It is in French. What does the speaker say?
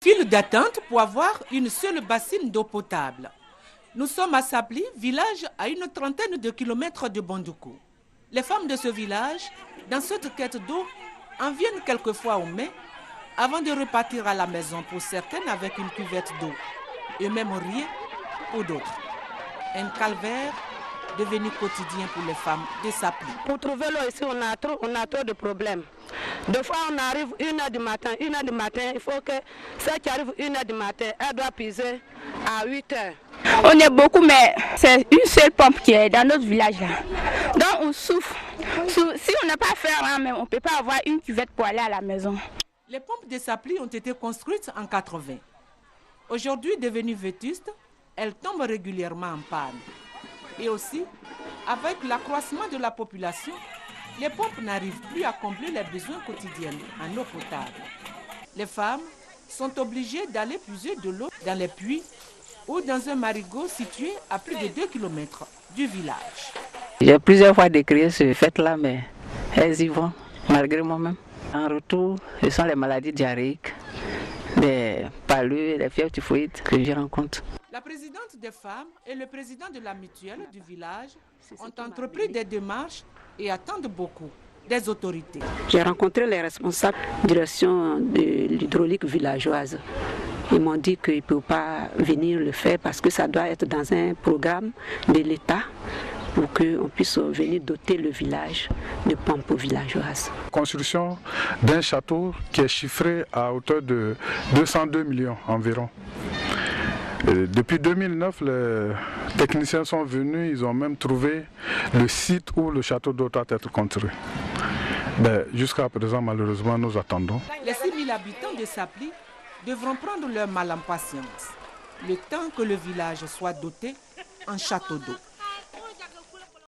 File d'attente pour avoir une seule bassine d'eau potable. Nous sommes à Sapli, village à une trentaine de kilomètres de Bondoukou. Les femmes de ce village, dans cette quête d'eau, en viennent quelquefois au mai avant de repartir à la maison pour certaines avec une cuvette d'eau et même rien pour d'autres. Un calvaire devenu quotidien pour les femmes de Sapli. Pour trouver l'eau ici, on a trop de problèmes. Deux fois, on arrive 1h du matin. 1h du matin, il faut que celle qui arrive 1h du matin, elle doit puiser à 8h. On est beaucoup, mais c'est une seule pompe qui est dans notre village là. Donc on souffre. Si on n'a pas fait rien, on ne peut pas avoir une cuvette pour aller à la maison. Les pompes de Sapli ont été construites en 80. Aujourd'hui devenues vétustes, elles tombent régulièrement en panne. Et aussi, avec l'accroissement de la population, les pompes n'arrivent plus à combler les besoins quotidiens en eau potable. Les femmes sont obligées d'aller puiser de l'eau dans les puits ou dans un marigot situé à plus de 2 km du village. J'ai plusieurs fois décrié ce fait-là, mais elles y vont, malgré moi-même. En retour, ce sont les maladies diarrhéiques, les palus, les fièvres typhoïdes que je rencontre. La présidente des femmes et le président de la mutuelle du village ont entrepris des démarches et attendent beaucoup des autorités. J'ai rencontré les responsables de la direction de l'hydraulique villageoise. Ils m'ont dit qu'ils ne peuvent pas venir le faire parce que ça doit être dans un programme de l'État pour qu'on puisse venir doter le village de pompes villageoises. Construction d'un château qui est chiffré à hauteur de 202 millions environ. Depuis 2009, les techniciens sont venus, ils ont même trouvé le site où le château doit être construit. Jusqu'à présent, malheureusement, nous attendons. Les 6 000 habitants de Sapli devront prendre leur mal en patience, le temps que le village soit doté en château d'eau.